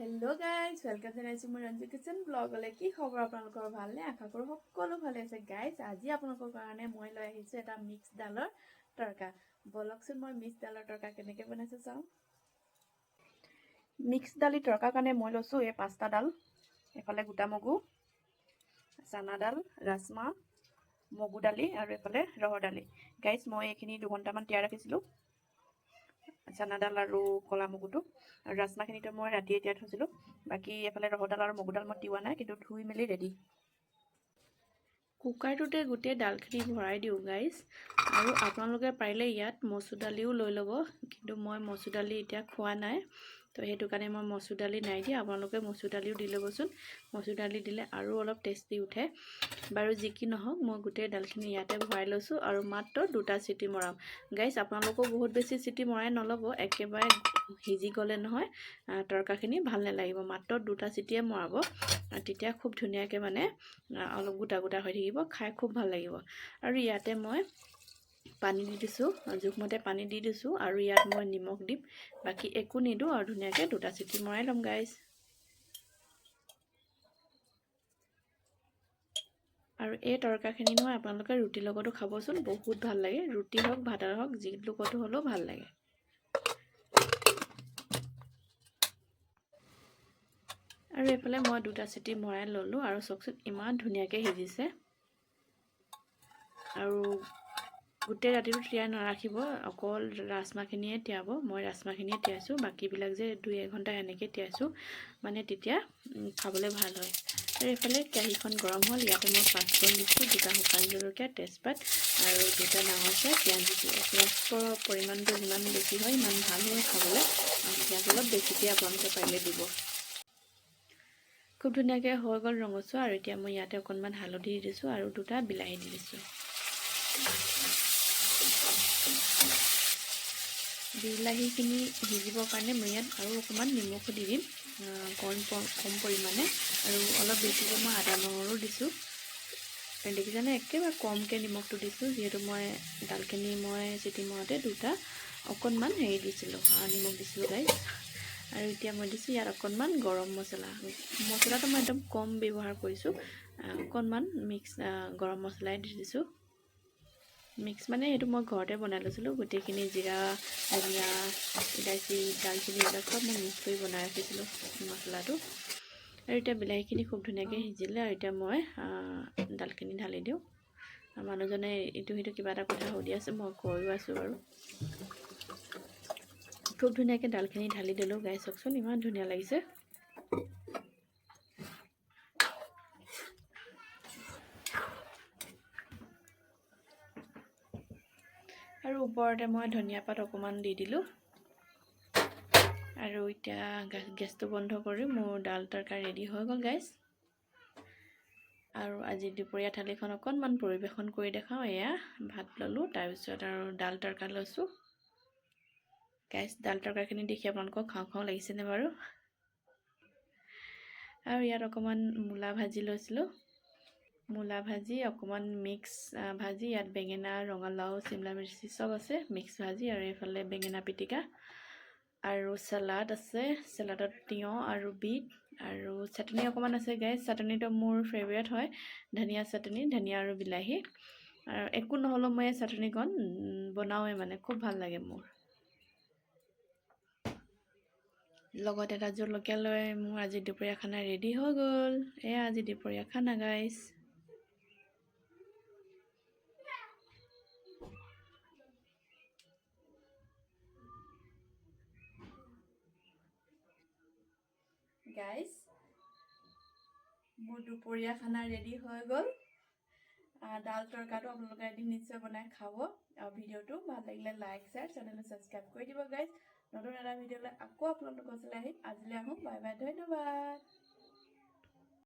hello guys welcome जनाइছো মই Ranju kitchen ব্লগলে কি খবৰ আপোনালোকৰ ভালনে আশা কৰো সকলো ভালে আছে গাইজ আজি আপোনালোকৰ কাৰণে মই লৈ আহিছো এটা মিক্স ডালৰ তৰকা বলকচোন মই মিক্স ডালৰ তৰকা কেনেকৈ বনাইছো চাও মিক্স ডালি তৰকা কাৰণে মই লৈছো এই পাঁচটা ডাল এফালে গোটা মগু চানা ডাল ৰাজমা মগু ডালি আৰু এফালে ৰহৰ ডালি গাইজ মই এইখিনি 2 ঘণ্টামান তিয়াই ৰাখিছিলো চানা ডাল আৰু কলা মগুটো আৰু ৰাজমাখিনিটো মই ৰাতিয়ে তিয়াই থৈছিলো বাকি এফালে ৰহদাল আৰু মগুদাল মই তিওৱা নাই কিন্তু ধুই মেলি ৰেডি কুকাৰটোতে গোটে ডালখিনি ভৰাই দিও গাইজ আৰু আপোনালোকে পাৰিলে ইয়াত মসুৰ দালিও লৈ ল'ব কিন্তু মই মসুৰ দালি এতিয়া খোৱা নাই তো হেতু কাৰণে মই মসুৰ দালি নাই দিয়া আপোনালোকে মসুৰ দালিও দি ল'বচোন মসুৰ দালি দিলে আৰু অলপ টেষ্টি উঠে বাৰু যি কি নহওক মই গোটে ডালখিনি ইয়াতে ভৰাই লৈছো আৰু মাত্ৰ দুটা সিটি মৰাম গাইজ আপোনালোকো বহুত বেছি সিটি মৰাই নলব একেবাৰে হিজি গলে নহয় তৰকাখিনি ভাল নালাগিব মাত্ৰ দুটা সিটিয়ে মৰাব তেতিয়া খুব ধুনিয়াকে মানে অলপ গুটা গুটা হৈ থাকিব খাই খুব ভাল লাগিব আৰু ইয়াতে মই পানী দি দিছো জুখমতে পানী দি দিছো আৰু ইয়াত মই নিমখ দিম বাকি একো নিদো আৰু ধুনিয়াকে দুটা সিটি মৰাই লম গাইজ আৰু এই তৰকাখিনি নহয় আপোনালোকে ৰুটি লগতো খাবচোন বহুত ভাল লাগে ৰুটি হওক ভাতৰ হওক যি লগতো হলো ভাল লাগে আৰু এফালে মই দুটা সিটি মৰাই ললো আৰু চকচোন ইমান ধুনিয়াকে হিজিছে আৰু গুটে ৰাতিটো তিয়াই নাৰাখিব অকল ৰাজমাখিনিয়ে তিয়াব মই ৰাজমাখিনিয়ে তিয়াইছো বাকি বিলাক যে 2-1 ঘণ্টা এনেকৈ তিয়াইছো মানে তেতিয়া খাবলৈ ভাল হয় আৰু এফালে কেৰাহীখন গৰম হ'ল ইয়াতে মই পাঁচফোৰণ দিছো দুটা শুকান জলকীয়া তেজপাত আৰু দুটা ডাঙৰ চাই পিয়াজ দিছো পিয়াজৰ পৰিমাণটো যিমান বেছি হয় ইমান ভাল হয় খাবলৈ পিয়াজ অলপ বেছিকৈ আপোনালোকে পাৰিলে দিব খুব ধুনিয়াকৈ হৈ গ'ল ৰঙচুৱা আৰু এতিয়া মই ইয়াতে অকণমান হালধি দিছো আৰু দুটা বিলাহী দি দিছো বিলাহীখিনি হিজিবৰ কাৰণে মই ইয়াত আৰু অকণমান নিমখ দি দিম কম পৰিমাণে আৰু অলপ বেছিকৈ মই আদা নহৰু দিছো দেখিছানে একেবাৰে কমকৈ নিমখটো দিছো যিহেতু মই ডালখিনি মই সিটি মৰাতে দুটা অকণমান হেৰি দিছিলো নিমখ দিছিলো গাইজ আৰু এতিয়া মই দিছো ইয়াত অকণমান গৰম মছলাটো মই একদম কম ব্যৱহাৰ কৰিছো অকণমান মিক্স গৰম মছলাই দি দিছো মিক্স মানে এটো মই ঘৰতে বনাই লৈছিলো গুটেখিনি জিৰা ধনিয়া ইলাইচি দালচিনি এইবিলাক সব মই মিক্স কৰি বনাই ৰাখিছিলো মছলাটো আৰু এটা বিলাহীখিনি খুব ধুনিয়াকৈ হিজিলে আৰু এটা মই ডালখিনি ঢালি দিও মানুহজনে ইটো হিটো কিবা এটা কথা সুধি আছে মই কৈও আছো বাৰু খুব ধুনিয়াকৈ ডালখিনি ঢালি দিলো গাইজ চকচোন ইমান ধুনিয়া লাগিছে আৰু ওপৰতে মই ধনিয়া পাত অকমান দি দিলো আৰু এতিয়া গেছটো বন্ধ কৰি মোৰ ডাল তৰকা ৰেডি হৈ গ'ল গাইজ আৰু আজি দুপৰীয়া থালিখন অকণমান পৰিবেশন কৰি দেখাও এয়া ভাত ললো তাৰ পিছত আৰু ডাল তৰকা লৈছো গাইজ ডাল তৰকাখিনি দেখি আপোনালোকক খাও লাগিছে নে বাৰু আৰু ইয়াত অকমান মূলা ভাজি লৈছিলো মূলা ভাজি অকমান মিক্স ভাজি ইয়াত বেঙেনা ৰঙালাও শিমলা মিৰ্চি সব আছে মিক্স ভাজি আৰু এফালে বেঙেনা পিটিকা আৰু সালাড আছে সালাডত তিয়হ আৰু বিট আৰু চাটনি অকমান আছে গাইজ চাটনিটো মোৰ ফেভাৰিট হয় ধনিয়া চাটনি ধনিয়া আৰু বিলাহী আৰু একো নহলো মই চাটনিখন বনাওৱে মানে খুব ভাল লাগে মোৰ লগত এটা জলকীয়া লৈ মোৰ আজি দুপৰীয়া খানা ৰেডি হৈ গ'ল এয়া আজি দুপৰীয়া খানা গাইজ গাইজ মোৰ দুপৰীয়া খানা ৰেডি হৈ গ'ল ডাল তৰকাটো আপোনালোকে এদিন নিশ্চয় বনাই খাব আৰু ভিডিওটো ভাল লাগিলে লাইক শেয়াৰ চেনেলটো সাবস্ক্ৰাইব কৰি দিব গাইজ নতুন এটা ভিডিওলৈ আকৌ আপোনালোকৰ ওচৰলৈ আহিম আজিলৈ আহোঁ বাই বাই ধন্যবাদ